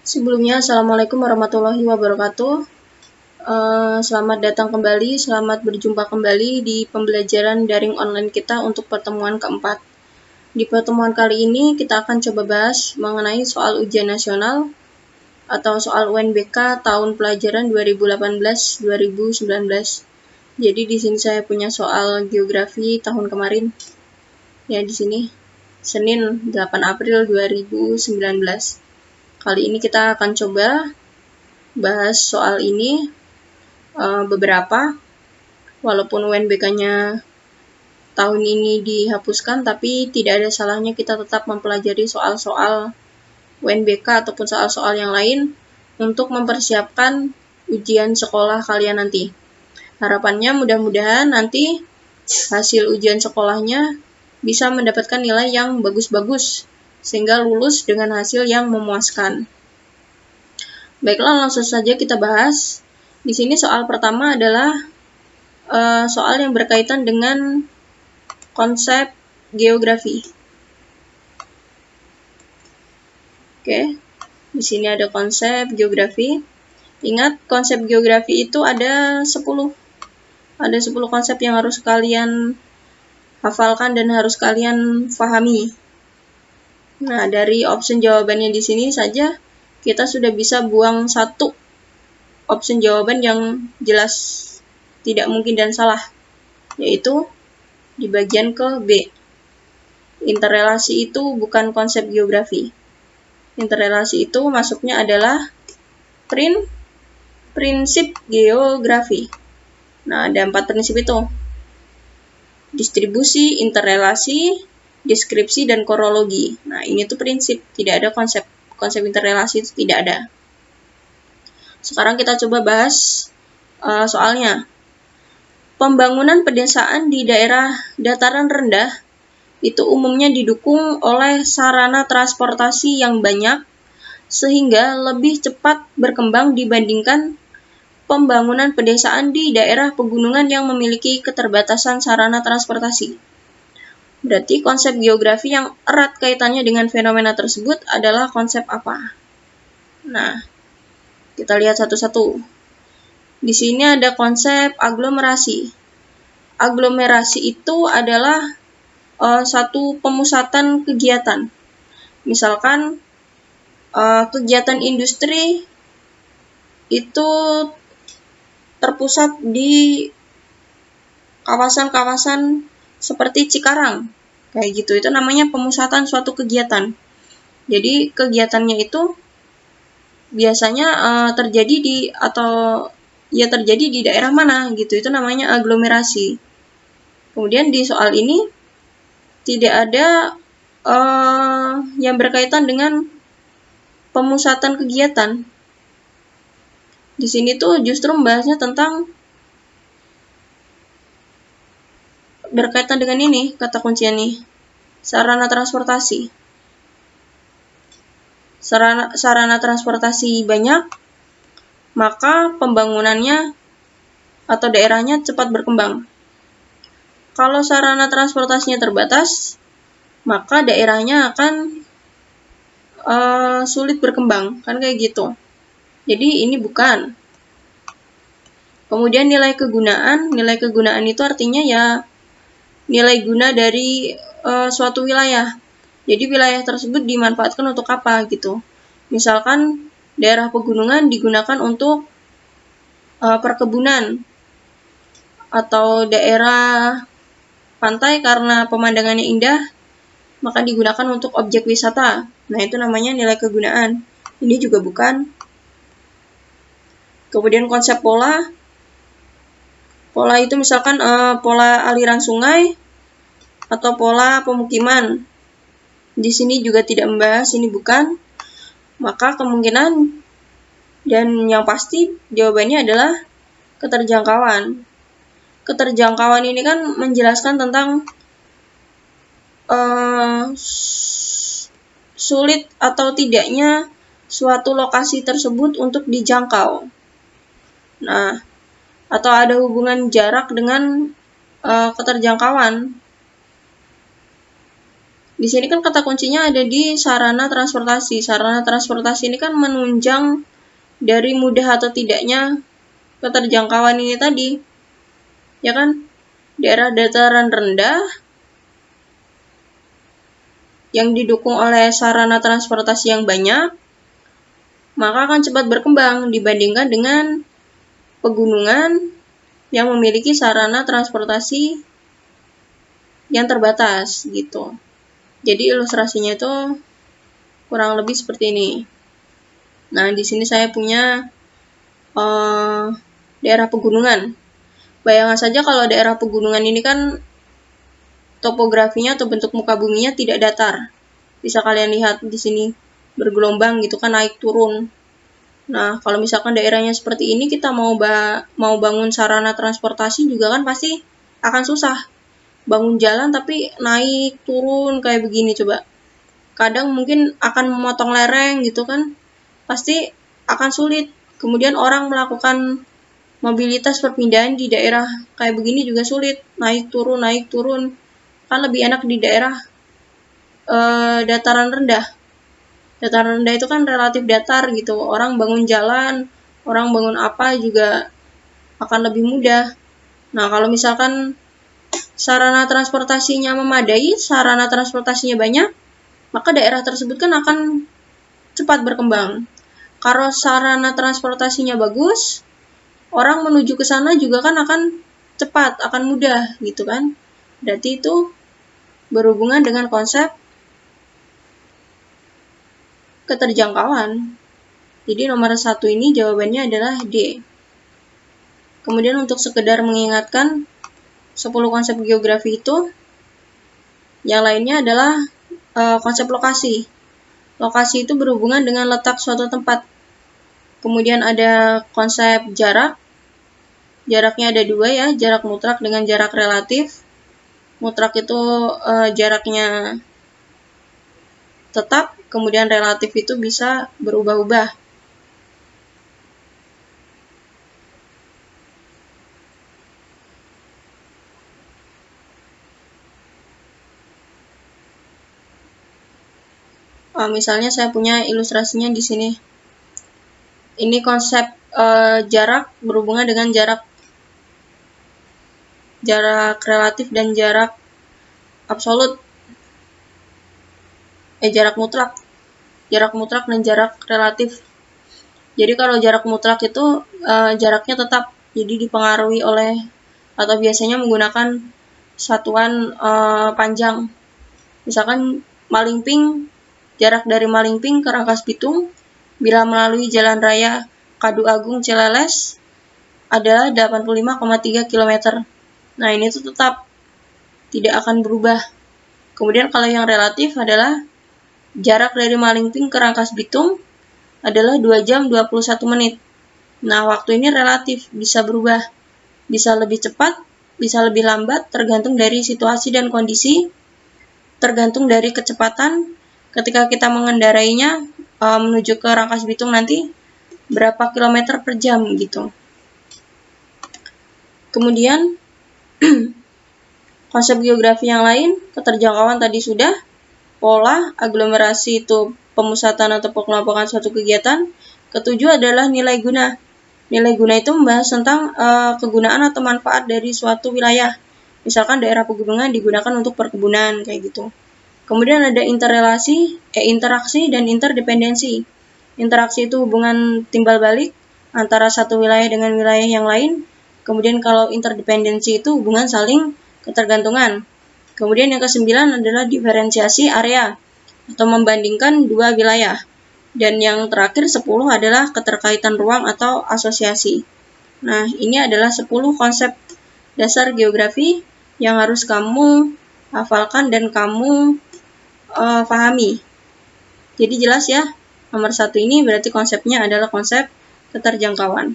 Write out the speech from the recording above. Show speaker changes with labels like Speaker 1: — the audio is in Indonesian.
Speaker 1: Sebelumnya, Assalamualaikum warahmatullahi wabarakatuh. Selamat datang kembali, selamat berjumpa kembali di pembelajaran daring online kita untuk pertemuan keempat. Di pertemuan kali ini, kita akan coba bahas mengenai soal ujian nasional atau soal UNBK tahun pelajaran 2018-2019. Jadi di sini saya punya soal geografi tahun kemarin. Ya, di sini Senin 8 April 2019. Kali ini kita akan coba bahas soal ini beberapa, walaupun UNBK-nya tahun ini dihapuskan, tapi tidak ada salahnya kita tetap mempelajari soal-soal UNBK ataupun soal-soal yang lain untuk mempersiapkan ujian sekolah kalian nanti. Harapannya mudah-mudahan nanti hasil ujian sekolahnya bisa mendapatkan nilai yang bagus-bagus, sehingga lulus dengan hasil yang memuaskan. Baiklah, langsung saja kita bahas. Di sini soal pertama adalah soal yang berkaitan dengan konsep geografi. Oke, di sini ada konsep geografi. Ingat, konsep geografi itu ada 10. Ada 10 konsep yang harus kalian hafalkan dan harus kalian pahami. Nah, dari option jawabannya di sini saja kita sudah bisa buang satu option jawaban yang jelas tidak mungkin dan salah, yaitu di bagian ke B. Interrelasi itu bukan konsep geografi. Interrelasi itu masuknya adalah prinsip geografi. Nah, ada 4 prinsip itu. Distribusi, interrelasi, deskripsi, dan korologi. Nah, ini tuh prinsip, tidak ada konsep. Konsep interrelasi itu tidak ada. Sekarang kita coba bahas soalnya. Pembangunan pedesaan di daerah dataran rendah itu umumnya didukung oleh sarana transportasi yang banyak sehingga lebih cepat berkembang dibandingkan pembangunan pedesaan di daerah pegunungan yang memiliki keterbatasan sarana transportasi. Berarti konsep geografi yang erat kaitannya dengan fenomena tersebut adalah konsep apa? Nah, kita lihat satu-satu. Di sini ada konsep aglomerasi. Aglomerasi itu adalah satu pemusatan kegiatan. Misalkan kegiatan industri itu terpusat di kawasan-kawasan seperti Cikarang, kayak gitu. Itu namanya pemusatan suatu kegiatan. Jadi kegiatannya itu biasanya terjadi di daerah mana gitu. Itu namanya aglomerasi. Kemudian di soal ini tidak ada yang berkaitan dengan pemusatan kegiatan. Di sini tuh justru membahasnya tentang berkaitan dengan ini, kata kuncinya nih, sarana transportasi. Sarana transportasi banyak, maka pembangunannya atau daerahnya cepat berkembang. Kalau sarana transportasinya terbatas, maka daerahnya akan sulit berkembang, kan kayak gitu. Jadi ini bukan. Kemudian nilai kegunaan itu artinya ya nilai guna dari suatu wilayah. Jadi wilayah tersebut dimanfaatkan untuk apa gitu. Misalkan daerah pegunungan digunakan untuk perkebunan, atau daerah pantai karena pemandangannya indah maka digunakan untuk objek wisata. Nah, itu namanya nilai kegunaan. Ini juga bukan. Kemudian konsep pola itu misalkan pola aliran sungai atau pola pemukiman. Di sini juga tidak membahas, ini bukan. Maka kemungkinan dan yang pasti jawabannya adalah keterjangkauan. Keterjangkauan ini kan menjelaskan tentang sulit atau tidaknya suatu lokasi tersebut untuk dijangkau. Nah, atau ada hubungan jarak dengan keterjangkauan. Di sini kan kata kuncinya ada di sarana transportasi. Sarana transportasi ini kan menunjang dari mudah atau tidaknya keterjangkauan ini tadi. Ya kan? Daerah dataran rendah yang didukung oleh sarana transportasi yang banyak, maka akan cepat berkembang dibandingkan dengan pegunungan yang memiliki sarana transportasi yang terbatas gitu. Jadi ilustrasinya itu kurang lebih seperti ini. Nah, di sini saya punya daerah pegunungan. Bayangkan saja kalau daerah pegunungan ini kan topografinya atau bentuk muka buminya tidak datar. Bisa kalian lihat di sini bergelombang gitu kan, naik turun. Nah, kalau misalkan daerahnya seperti ini, kita mau bangun sarana transportasi juga kan pasti akan susah. Bangun jalan tapi naik turun kayak begini coba. Kadang mungkin akan memotong lereng gitu kan. Pasti akan sulit. Kemudian orang melakukan mobilitas perpindahan di daerah kayak begini juga sulit. Naik turun. Kan lebih enak di daerah dataran rendah. Dataran rendah itu kan relatif datar gitu. Orang bangun jalan, orang bangun apa juga akan lebih mudah. Nah, kalau misalkan sarana transportasinya memadai, sarana transportasinya banyak, maka daerah tersebut kan akan cepat berkembang. Kalau sarana transportasinya bagus, orang menuju ke sana juga kan akan cepat, akan mudah gitu kan. Berarti itu berhubungan dengan konsep keterjangkauan. Jadi nomor 1 ini jawabannya adalah D. Kemudian untuk sekedar mengingatkan 10 konsep geografi itu, yang lainnya adalah konsep lokasi. Lokasi itu berhubungan dengan letak suatu tempat. Kemudian ada konsep jarak. Jaraknya ada 2 ya, jarak mutlak dengan jarak relatif. Mutlak itu jaraknya tetap, kemudian relatif itu bisa berubah-ubah. Misalnya saya punya ilustrasinya di sini. Ini konsep jarak berhubungan dengan jarak relatif dan jarak absolut. Jarak mutlak. Jarak mutlak dan jarak relatif. Jadi kalau jarak mutlak itu jaraknya tetap, jadi dipengaruhi oleh atau biasanya menggunakan satuan panjang. Misalkan Malingping, jarak dari Malingping ke Rangkas Bitung bila melalui jalan raya Kadu Agung Cileles adalah 85,3 km. Nah, ini tuh tetap tidak akan berubah. Kemudian kalau yang relatif adalah jarak dari Malingping ke Rangkas Bitung adalah 2 jam 21 menit. Nah, waktu ini relatif, bisa berubah. Bisa lebih cepat, bisa lebih lambat, tergantung dari situasi dan kondisi, tergantung dari kecepatan ketika kita mengendarainya menuju ke Rangkas Bitung nanti berapa kilometer per jam gitu. Kemudian konsep geografi yang lain, keterjangkauan tadi sudah, pola, aglomerasi itu pemusatan atau pengelompokan suatu kegiatan. Ketujuh adalah nilai guna. Nilai guna itu membahas tentang kegunaan atau manfaat dari suatu wilayah. Misalkan daerah pegunungan digunakan untuk perkebunan, kayak gitu. Kemudian ada interaksi dan interdependensi. Interaksi itu hubungan timbal balik antara satu wilayah dengan wilayah yang lain. Kemudian kalau interdependensi itu hubungan saling ketergantungan. Kemudian yang ke-9 adalah diferensiasi area atau membandingkan dua wilayah. Dan yang terakhir 10 adalah keterkaitan ruang atau asosiasi. Nah, ini adalah 10 konsep dasar geografi yang harus kamu hafalkan dan kamu pahami. Jadi jelas ya, nomor 1 ini berarti konsepnya adalah konsep keterjangkauan.